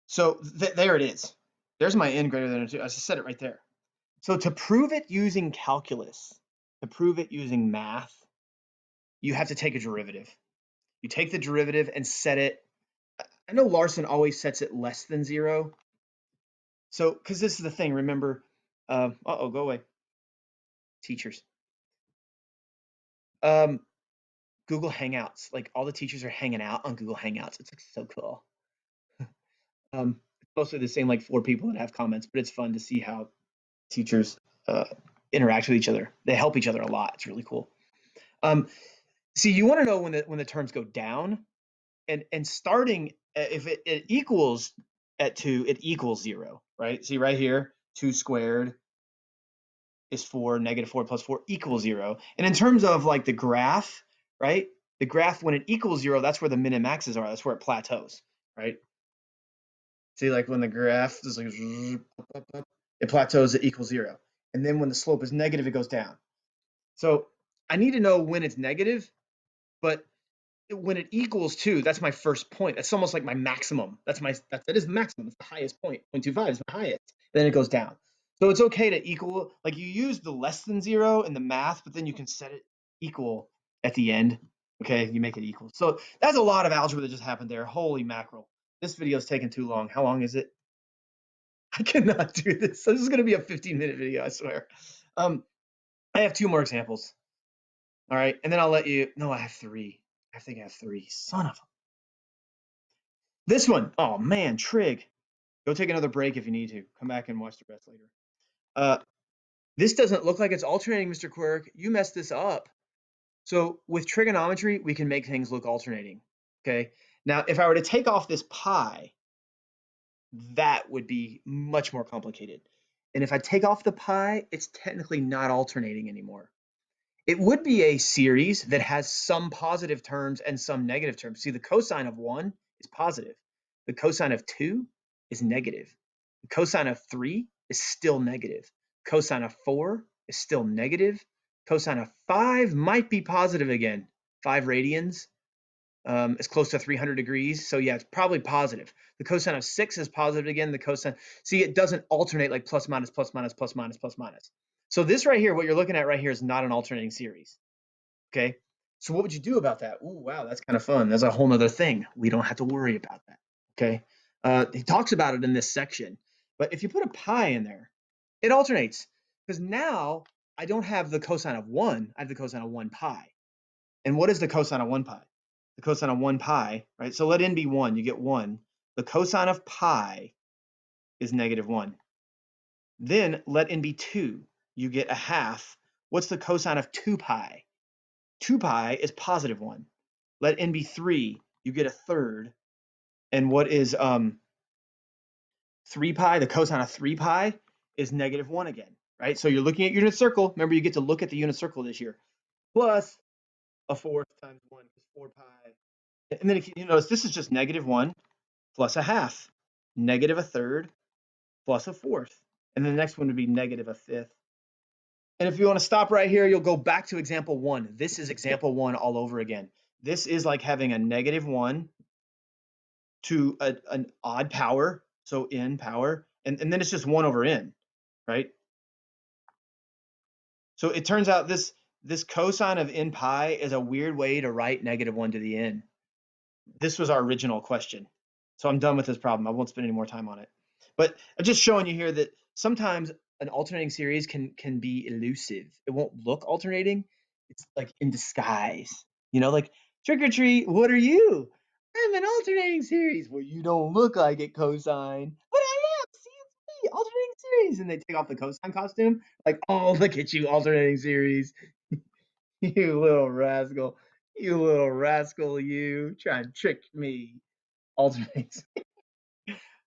So there it is. There's my n greater than 2. I just said it right there. So to prove it using calculus, to prove it using math, you have to take a derivative. You take the derivative and set it. I know Larson always sets it less than 0. So, because this is the thing, remember, go away, teachers. Google Hangouts, like all the teachers are hanging out on Google Hangouts. It's like so cool. It's mostly the same like 4 people that have comments, but it's fun to see how teachers interact with each other. They help each other a lot. It's really cool. See, you want to know when the terms go down, and starting if it equals at 2, it equals 0, right? See right here, 2 squared is 4, negative 4 plus 4 equals 0. And in terms of like the graph, right? The graph when it equals 0, that's where the min and maxes are. That's where it plateaus, right? See, like when the graph is like it plateaus at equals 0, and then when the slope is negative, it goes down. So I need to know when it's negative, but when it equals 2, that's my first point. That's almost like my maximum. That is the maximum. It's the highest point. 0.25 is my highest. Then it goes down. So it's okay to equal, like you use the less than 0 in the math, but then you can set it equal at the end. Okay, you make it equal. So that's a lot of algebra that just happened there. Holy mackerel. This video is taking too long. How long is it? I cannot do this. This is going to be a 15-minute video, I swear. I have 2 more examples. All right, and then I'll let you. No, I have 3. I think I have 3. Son of a. This one, oh man, trig. Go take another break if you need to. Come back and watch the rest later. This doesn't look like it's alternating, Mr. Quirk. You messed this up. So with trigonometry, we can make things look alternating. Okay. Now, if I were to take off this pi, that would be much more complicated. And if I take off the pi, it's technically not alternating anymore. It would be a series that has some positive terms and some negative terms. See, the cosine of 1 is positive. The cosine of 2 is negative. The cosine of 3 is still negative. Cosine of 4 is still negative. Cosine of 5 might be positive again. 5 radians is close to 300 degrees. So yeah, it's probably positive. The cosine of 6 is positive again. The cosine, see, it doesn't alternate like plus, minus, plus, minus, plus, minus, plus, minus. So this right here, what you're looking at right here is not an alternating series. Okay. So what would you do about that? Ooh, wow, that's kind of fun. That's a whole nother thing. We don't have to worry about that. Okay. He talks about it in this section. But if you put a pi in there, it alternates. Because now I don't have the cosine of 1. I have the cosine of 1 pi. And what is the cosine of 1 pi? The cosine of 1 pi, right? So let n be 1. You get 1. The cosine of pi is negative 1. Then let n be 2. You get a half. What's the cosine of 2 pi? 2 pi is positive 1. Let n be 3. You get a third. And what is 3 pi, the cosine of 3 pi is -1 again, right? So you're looking at your unit circle. Remember, you get to look at the unit circle this year. Plus a fourth times 1 is 4 pi. And then if you notice, this is just -1 plus a half, negative a third plus a fourth. And then the next one would be negative a fifth. And if you want to stop right here, you'll go back to example 1. This is example 1 all over again. This is like having a -1 to an odd power, so n power, and then it's just 1 over n, right? So it turns out this cosine of n pi is a weird way to write -1 to the n. This was our original question. So I'm done with this problem. I won't spend any more time on it. But I'm just showing you here that sometimes an alternating series can be elusive. It won't look alternating. It's like in disguise. You know, like trick or treat, what are you? I'm an alternating series. Well, you don't look like it, cosine. But I am. See, it's me, alternating series. And they take off the cosine costume. Like, oh, look at you, alternating series. You little rascal. You little rascal, you. Trying to trick me. Alternates.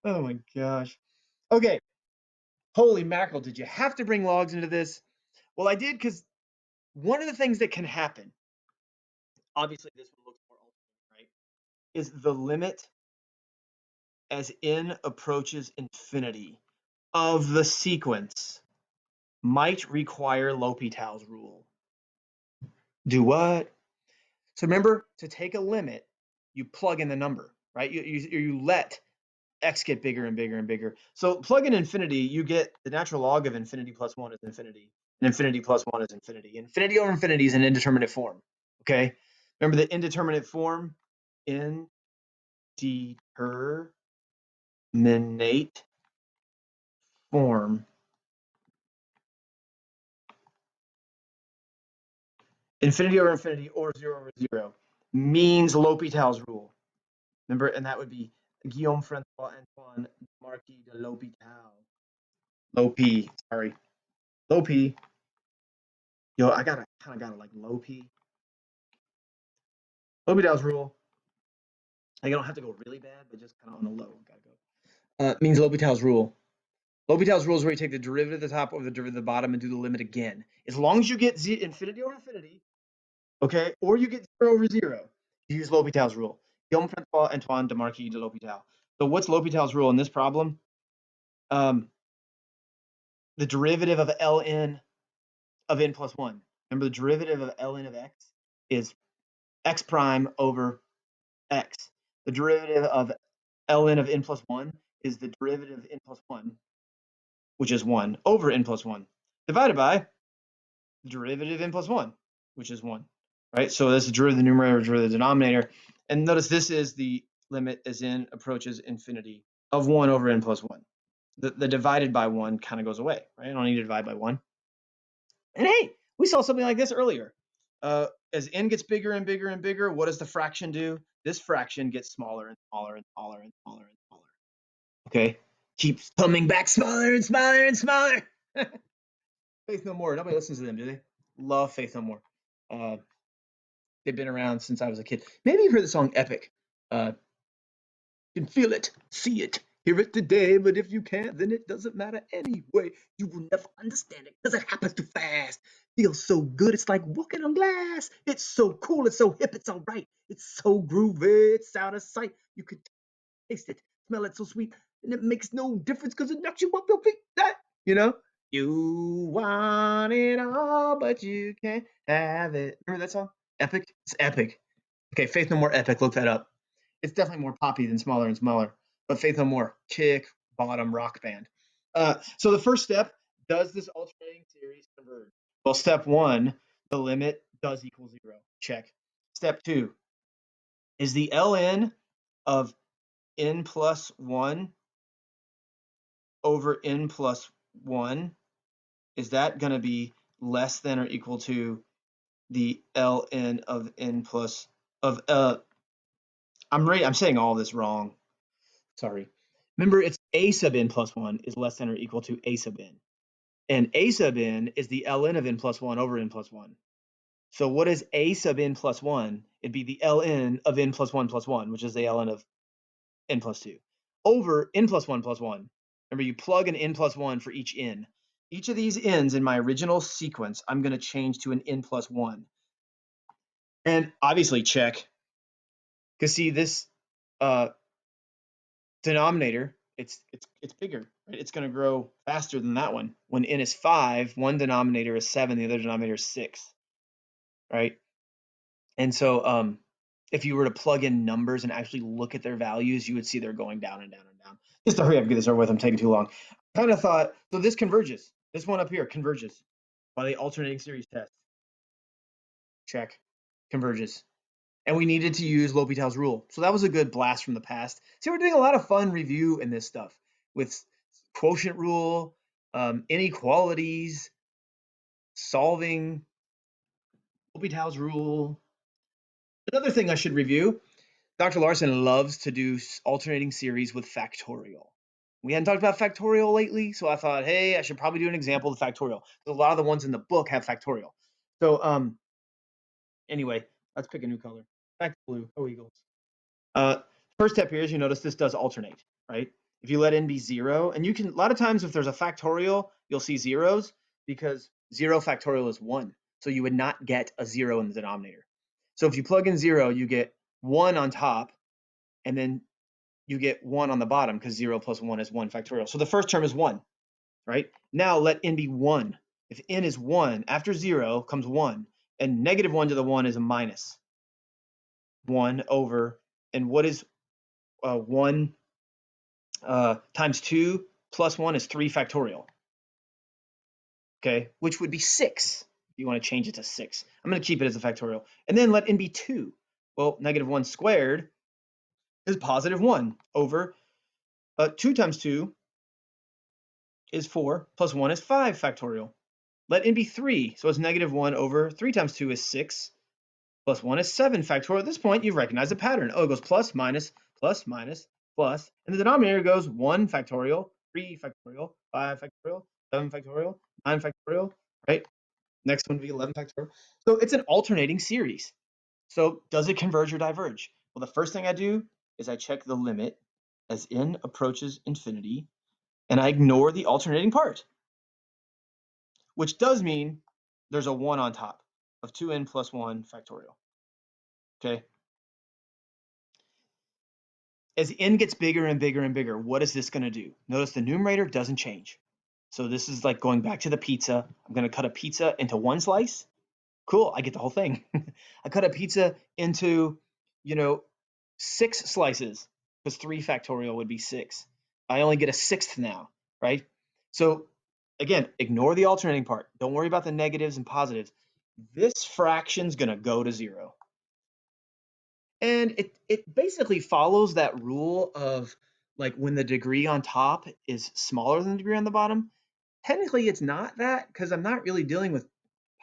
Oh my gosh. Okay. Holy mackerel, did you have to bring logs into this? Well, I did because one of the things that can happen, obviously this one looks more alternate, right, is the limit as n approaches infinity of the sequence might require L'Hopital's rule. Do what? So remember, to take a limit, you plug in the number, right? You let x get bigger and bigger and bigger. So plug in infinity, you get the natural log of infinity plus 1 is infinity, and infinity plus 1 is infinity. Infinity over infinity is an indeterminate form, okay? Remember the indeterminate form? Indeterminate form. Infinity over infinity or 0 over 0 means L'Hopital's rule. Remember, and that would be Guillaume Francois Antoine Marquis de L'Hopital. Lopi, sorry. Lopi. Yo, I kind of gotta like Lopi. L'Hopital's rule. Like, I don't have to go really bad, but just kind of on the low. Gotta go. Means L'Hopital's rule. L'Hopital's rule is where you take the derivative of the top over the derivative of the bottom and do the limit again. As long as you get infinity over infinity, okay, or you get 0 over 0, you use L'Hopital's rule. Guillaume Francois Antoine de Marquis de L'Hopital. So what's L'Hopital's rule in this problem? The derivative of ln of n plus 1. Remember, the derivative of ln of x is x prime over x. The derivative of ln of n plus 1 is the derivative of n plus 1, which is 1, over n plus 1, divided by the derivative of n plus 1, which is 1. Right? So that's the derivative of the numerator, derivative of the denominator. And notice this is the limit as n approaches infinity of 1 over n plus 1. The divided by 1 kind of goes away, right? I don't need to divide by 1. And hey, we saw something like this earlier. As n gets bigger and bigger and bigger, what does the fraction do? This fraction gets smaller and smaller and smaller and smaller and smaller. Okay? Keeps coming back smaller and smaller and smaller. Faith No More. Nobody listens to them, do they? Love Faith No More. They've been around since I was a kid. Maybe you've heard the song Epic. Can feel it, see it, hear it today, but if you can't, then it doesn't matter anyway. You will never understand it because it happens too fast. Feels so good, it's like walking on glass. It's so cool, it's so hip, it's all right. It's so groovy, it's out of sight. You could taste it, smell it so sweet, and it makes no difference because it knocks you off your feet. That, you know? You want it all, but you can't have it. Remember that song? Epic? It's epic. Okay, Faith No More Epic, look that up. It's definitely more poppy than Smaller and Smaller, but Faith No More, kick bottom rock band. So the first step, does this alternating series converge? Well, step 1, the limit does equal 0. Check. Step 2, is the ln of n plus 1 over n plus 1, is that going to be less than or equal to the ln of n plus of I'm saying all this wrong. Sorry. Remember, it's a sub n plus 1 is less than or equal to a sub n. And a sub n is the ln of n plus 1 over n plus 1. So what is a sub n plus 1? It'd be the ln of n plus 1, which is the ln of n plus 2, over n plus 1 plus 1. Remember, you plug an n plus 1 for each n. Each of these n's in my original sequence, I'm going to change to an n plus 1. And obviously check, because see this denominator, it's bigger, right? It's going to grow faster than that one. When n is 5, one denominator is 7, the other denominator is 6, right? And so if you were to plug in numbers and actually look at their values, you would see they're going down and down and down. Just to hurry up and get this over with, I'm taking too long. I kind of thought, so this converges. This one up here converges by the alternating series test. Check. Converges. And we needed to use L'Hopital's rule. So that was a good blast from the past. See, we're doing a lot of fun review in this stuff with quotient rule, inequalities, solving, L'Hopital's rule. Another thing I should review, Dr. Larson loves to do alternating series with factorial. We hadn't talked about factorial lately, so I thought, hey, I should probably do an example of factorial. A lot of the ones in the book have factorial. So anyway, let's pick a new color. Back to blue. Oh, Eagles. First step here is you notice this does alternate, right? If you let n be 0, and you can, a lot of times if there's a factorial, you'll see zeros because 0 factorial is 1. So you would not get a 0 in the denominator. So if you plug in 0, you get 1 on top, and then you get 1 on the bottom because 0 plus 1 is 1 factorial. So the first term is 1, right? Now let n be 1. If n is 1, after 0 comes 1, and negative 1 to the 1 is a minus 1 over, and what is 1 times 2 plus 1 is 3 factorial, okay, which would be 6. You want to change it to 6. I'm going to keep it as a factorial. And then let n be 2. Well, negative 1 squared is positive 1 over 2 times 2 is 4 plus 1 is 5 factorial. Let n be 3. So it's negative 1 over 3 times 2 is 6 plus 1 is 7 factorial. At this point, you've recognized a pattern. Oh, it goes plus, minus, plus, minus, plus. And the denominator goes 1 factorial, 3 factorial, 5 factorial, 7 factorial, 9 factorial, right? Next one would be 11 factorial. So it's an alternating series. So does it converge or diverge? Well, the first thing I do is I check the limit as n approaches infinity, and I ignore the alternating part, which does mean there's a 1 on top of 2n plus 1 factorial, okay? As n gets bigger and bigger and bigger, what is this going to do? Notice the numerator doesn't change. So this is like going back to the pizza. I'm going to cut a pizza into 1 slice. Cool, I get the whole thing. I cut a pizza into, 6 slices, because 3 factorial would be 6. I only get a 6th now, right? So again, ignore the alternating part. Don't worry about the negatives and positives. This fraction's going to go to 0. And it basically follows that rule of, like, when the degree on top is smaller than the degree on the bottom. Technically, it's not that, because I'm not really dealing with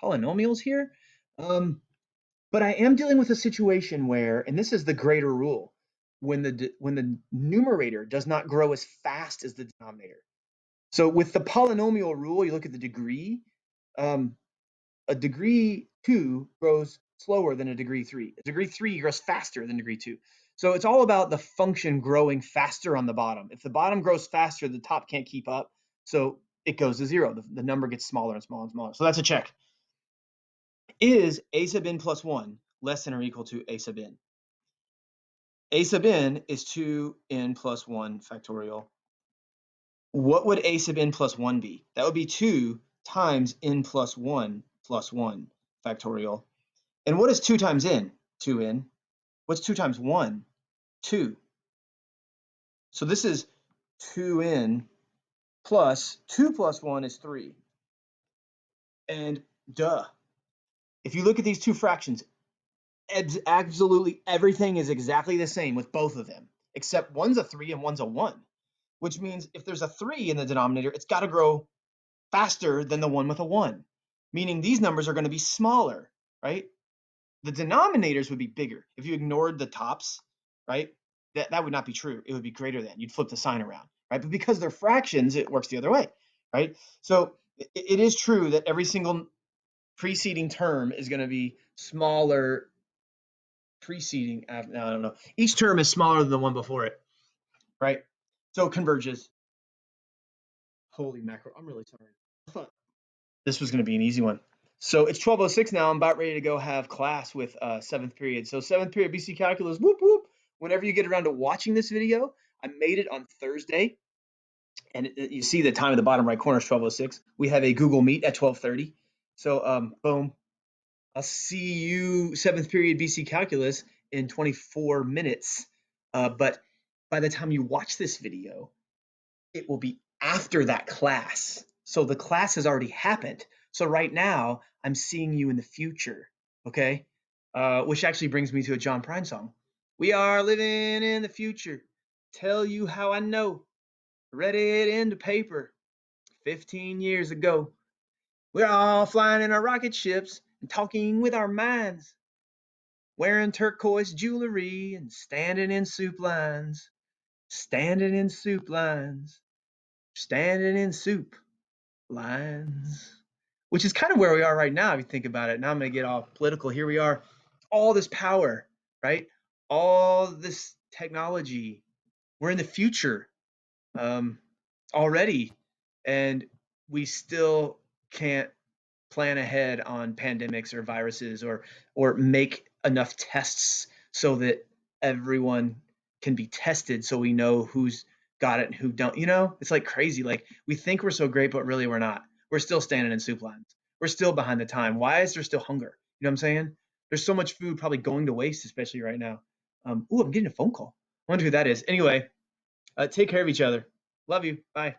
polynomials here. But I am dealing with a situation where, and this is the greater rule, when the numerator does not grow as fast as the denominator. So with the polynomial rule, you look at the degree. A degree 2 grows slower than a degree 3. A degree 3 grows faster than degree 2. So it's all about the function growing faster on the bottom. If the bottom grows faster, the top can't keep up. So it goes to 0. The number gets smaller and smaller and smaller. So that's a check. Is a sub n plus 1 less than or equal to a sub n? A sub n is 2n plus 1 factorial. What would a sub n plus 1 be? That would be 2 times n plus 1 factorial. And what is 2 times n? 2n. What's 2 times 1? 2. So this is 2n plus 2 plus 1 is 3. And duh. If you look at these two fractions, absolutely everything is exactly the same with both of them, except one's a 3 and one's a 1, which means if there's a 3 in the denominator, it's got to grow faster than the one with a 1, meaning these numbers are going to be smaller, right? The denominators would be bigger. If you ignored the tops, right, that would not be true. It would be greater than. You'd flip the sign around, right? But because they're fractions, it works the other way, right? So it is true that every single preceding term is going to be smaller preceding, I don't know. Each term is smaller than the one before it, right? So it converges. Holy mackerel, I'm really sorry. I thought this was going to be an easy one. So it's 12:06 now. I'm about ready to go have class with 7th period. So 7th period BC Calculus, whoop, whoop. Whenever you get around to watching this video, I made it on Thursday. And you see the time at the bottom right corner is 12:06. We have a Google Meet at 12:30. So boom, I'll see you 7th period BC Calculus in 24 minutes. But by the time you watch this video, it will be after that class. So the class has already happened. So right now, I'm seeing you in the future, okay? Which actually brings me to a John Prine song. We are living in the future. Tell you how I know. Read it in the paper 15 years ago. We're all flying in our rocket ships and talking with our minds, wearing turquoise jewelry and standing in soup lines, standing in soup lines, standing in soup lines, which is kind of where we are right now if you think about it. Now I'm going to get all political. Here we are, all this power, right? All this technology. We're in the future already, and we still can't plan ahead on pandemics or viruses or make enough tests so that everyone can be tested so we know who's got it and who don't. It's like crazy. Like we think we're so great, but really we're not. We're still standing in soup lines. We're still behind the time. Why is there still hunger? You know what I'm saying? There's so much food probably going to waste, especially right now. I'm getting a phone call. I wonder who that is. Anyway, take care of each other. Love you. Bye.